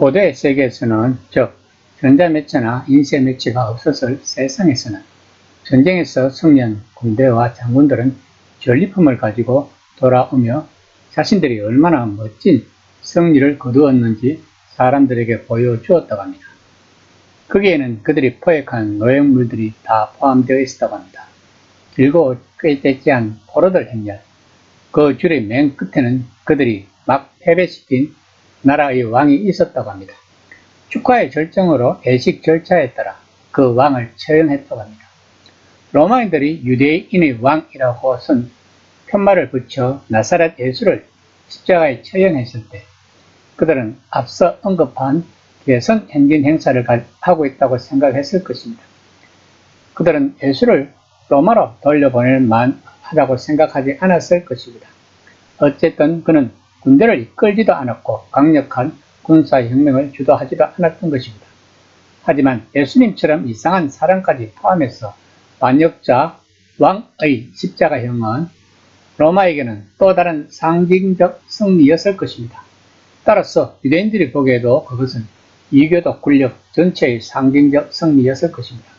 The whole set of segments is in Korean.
고대 세계에서는, 즉 전자매체나 인쇄매체가 없었을 세상에서는 전쟁에서 승리한 군대와 장군들은 전리품을 가지고 돌아오며 자신들이 얼마나 멋진 승리를 거두었는지 사람들에게 보여주었다고 합니다. 거기에는 그들이 포획한 노획물들이 다 포함되어 있었다고 합니다. 길고 꾀때기한 포로들 행렬, 그 줄의 맨 끝에는 그들이 막 패배시킨 나라의 왕이 있었다고 합니다. 축하의 절정으로 예식 절차에 따라 그 왕을 처형했다고 합니다. 로마인들이 유대인의 왕이라고 쓴 편말을 붙여 나사렛 예수를 십자가에 처형했을 때 그들은 앞서 언급한 개선 행진 행사를 하고 있다고 생각했을 것입니다. 그들은 예수를 로마로 돌려보낼 만하다고 생각하지 않았을 것입니다. 어쨌든 그는 군대를 이끌지도 않았고 강력한 군사혁명을 주도하지도 않았던 것입니다. 하지만 예수님처럼 이상한 사람까지 포함해서 반역자 왕의 십자가형은 로마에게는 또 다른 상징적 승리였을 것입니다. 따라서 유대인들이 보기에도 그것은 이교도 군력 전체의 상징적 승리였을 것입니다.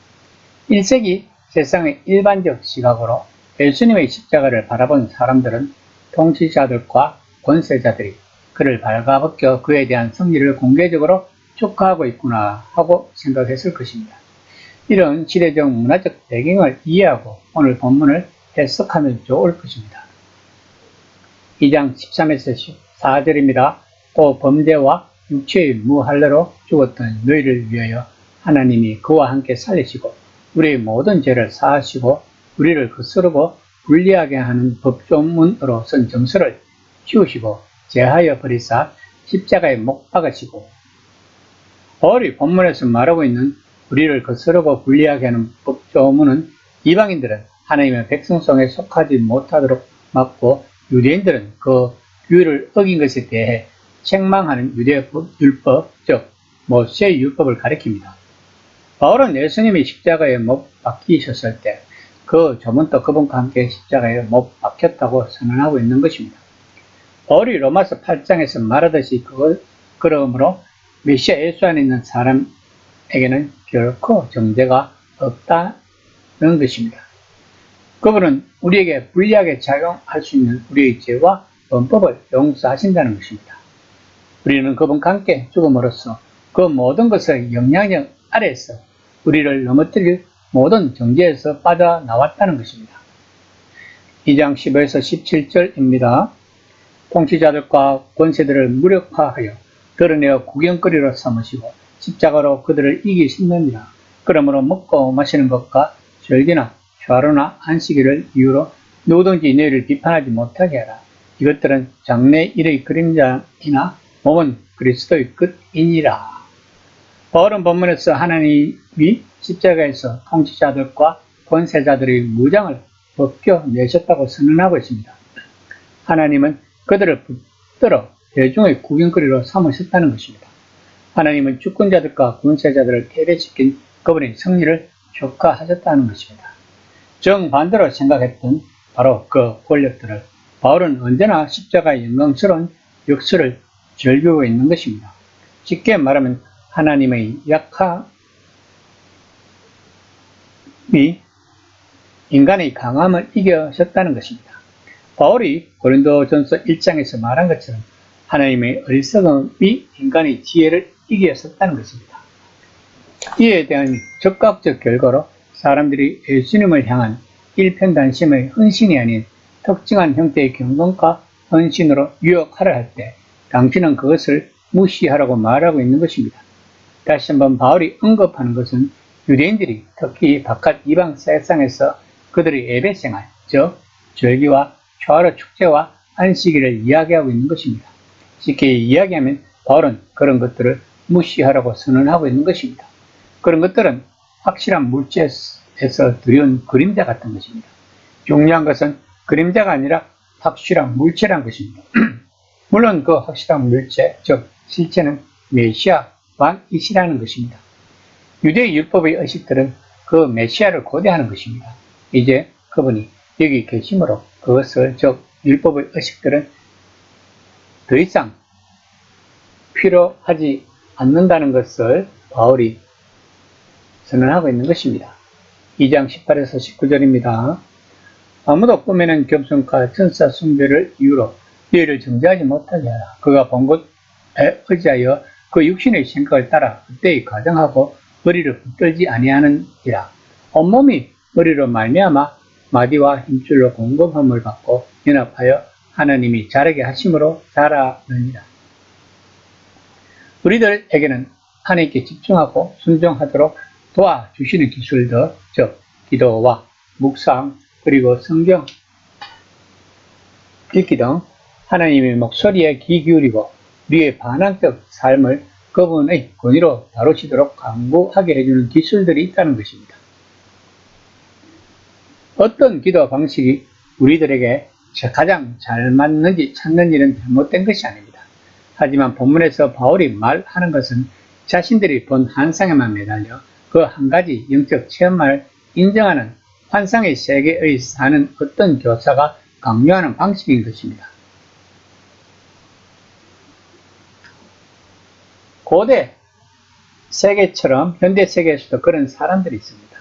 1세기 세상의 일반적 시각으로 예수님의 십자가를 바라본 사람들은 통치자들과 권세자들이 그를 발가벗겨 그에 대한 승리를 공개적으로 축하하고 있구나 하고 생각했을 것입니다. 이런 시대적 문화적 배경을 이해하고 오늘 본문을 해석하면 좋을 것입니다. 2장 13에서 14절입니다. 또 범죄와 육체의 무할례로 죽었던 너희를 위하여 하나님이 그와 함께 살리시고 우리의 모든 죄를 사하시고 우리를 거스르고 불리하게 하는 법조문으로 쓴 정서를 치우시고 제하여 버리사 십자가에 못 박으시고, 바울이 본문에서 말하고 있는 우리를 거스르고 불리하게 하는 법조문은 이방인들은 하나님의 백성 속에 속하지 못하도록 막고 유대인들은 그 규율을 어긴 것에 대해 책망하는 율법, 즉 모세의 율법을 가리킵니다. 바울은 예수님이 십자가에 못 박히셨을 때 그 조문도 그분과 함께 십자가에 못 박혔다고 선언하고 있는 것입니다. 바울이 로마서 8장에서 말하듯이 그러므로 메시아 예수 안에 있는 사람에게는 결코 정죄가 없다는 것입니다. 그분은 우리에게 불리하게 작용할 수 있는 우리의 죄와 범법을 용서하신다는 것입니다. 우리는 그분과 함께 죽음으로써 그 모든 것의 영향력 아래에서 우리를 넘어뜨릴 모든 정죄에서 빠져나왔다는 것입니다. 2장 15에서 17절입니다. 통치자들과 권세들을 무력화하여 드러내어 구경거리로 삼으시고 십자가로 그들을 이기셨느니라. 그러므로 먹고 마시는 것과 절기나 휴하루나 안식일을 이유로 누구든지 너희를 비판하지 못하게 하라. 이것들은 장래 일의 그림자이나 몸은 그리스도의 끝이니라. 바울은 본문에서 하나님이 십자가에서 통치자들과 권세자들의 무장을 벗겨내셨다고 선언하고 있습니다. 하나님은 그들을 붙들어 대중의 구경거리로 삼으셨다는 것입니다. 하나님은 주권자들과 권세자들을 패배시킨 그분의 승리를 축하하셨다는 것입니다. 정반대로 생각했던 바로 그 권력들을 바울은 언제나 십자가의 영광스러운 역사를 즐기고 있는 것입니다. 쉽게 말하면 하나님의 약함이 인간의 강함을 이겨셨다는 것입니다. 바울이 고린도전서 1장에서 말한 것처럼 하나님의 어리석음이 인간의 지혜를 이겼었다는 것입니다. 이에 대한 적극적 결과로 사람들이 예수님을 향한 일편단심의 헌신이 아닌 특정한 형태의 경건과 헌신으로 유혹하려 할 때 당신은 그것을 무시하라고 말하고 있는 것입니다. 다시 한번 바울이 언급하는 것은 유대인들이 특히 바깥 이방 세상에서 그들의 예배생활, 즉 절기와 휴하루 축제와 안식일을 이야기하고 있는 것입니다. 쉽게 이야기하면 바울은 그런 것들을 무시하라고 선언하고 있는 것입니다. 그런 것들은 확실한 물체에서 들여온 그림자 같은 것입니다. 중요한 것은 그림자가 아니라 확실한 물체란 것입니다. 물론 그 확실한 물체, 즉 실체는 메시아 왕이시라는 것입니다. 유대 율법의 의식들은 그 메시아를 고대하는 것입니다. 이제 그분이 여기 계심으로 그것을, 즉 율법의 의식들은 더 이상 필요하지 않는다는 것을 바울이 선언하고 있는 것입니다. 2장 18에서 19절입니다. 아무도 꿈에는 겸손과 천사 숭배를 이유로 너희를 정죄하지 못하게 하라. 그가 본 것에 의지하여 그 육신의 생각을 따라 그때의 가정하고 머리를 붙들지 아니하는지라. 온몸이 머리로 말미암아 마디와 힘줄로 공급함을 받고 연합하여 하나님이 자라게 하심으로 자라느니라. 우리들에게는 하나님께 집중하고 순종하도록 도와주시는 기술들, 즉 기도와 묵상, 그리고 성경 읽기 등 하나님의 목소리에 귀 기울이고 우리의 반항적 삶을 그분의 권위로 다루시도록 강구하게 해주는 기술들이 있다는 것입니다. 어떤 기도 방식이 우리들에게 가장 잘 맞는지 찾는 일은 잘못된 것이 아닙니다. 하지만 본문에서 바울이 말하는 것은 자신들이 본 환상에만 매달려 그 한 가지 영적 체험만을 인정하는 환상의 세계의 사는 어떤 교사가 강요하는 방식인 것입니다. 고대 세계처럼 현대 세계에서도 그런 사람들이 있습니다.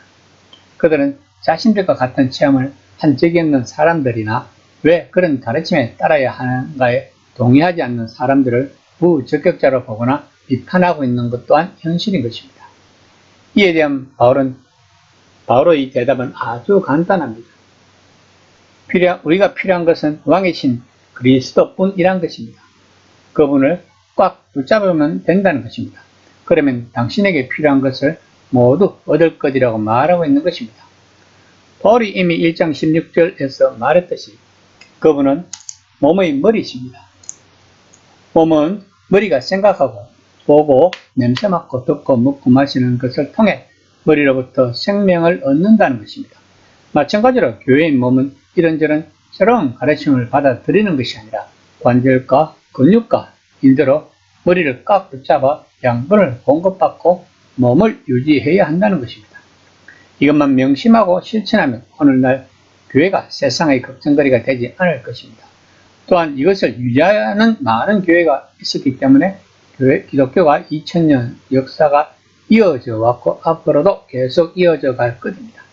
그들은 자신들과 같은 체험을 한 적이 없는 사람들이나 왜 그런 가르침에 따라야 하는가에 동의하지 않는 사람들을 부적격자로 보거나 비판하고 있는 것 또한 현실인 것입니다. 이에 대한 바울의 대답은 아주 간단합니다. 우리가 필요한 것은 왕이신 그리스도뿐이란 것입니다. 그분을 꽉 붙잡으면 된다는 것입니다. 그러면 당신에게 필요한 것을 모두 얻을 것이라고 말하고 있는 것입니다. 바울이 이미 1장 16절에서 말했듯이 그분은 몸의 머리이십니다. 몸은 머리가 생각하고 보고 냄새 맡고 듣고 먹고 마시는 것을 통해 머리로부터 생명을 얻는다는 것입니다. 마찬가지로 교회의 몸은 이런저런 새로운 가르침을 받아들이는 것이 아니라 관절과 근육과 인대로 머리를 꽉 붙잡아 양분을 공급받고 몸을 유지해야 한다는 것입니다. 이것만 명심하고 실천하면 오늘날 교회가 세상의 걱정거리가 되지 않을 것입니다. 또한 이것을 유지하는 많은 교회가 있었기 때문에 기독교가 2000년 역사가 이어져 왔고 앞으로도 계속 이어져 갈 것입니다.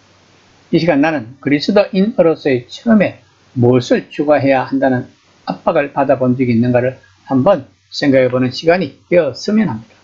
이 시간 나는 그리스도인으로서의 처음에 무엇을 추구해야 한다는 압박을 받아본 적이 있는가를 한번 생각해보는 시간이 되었으면 합니다.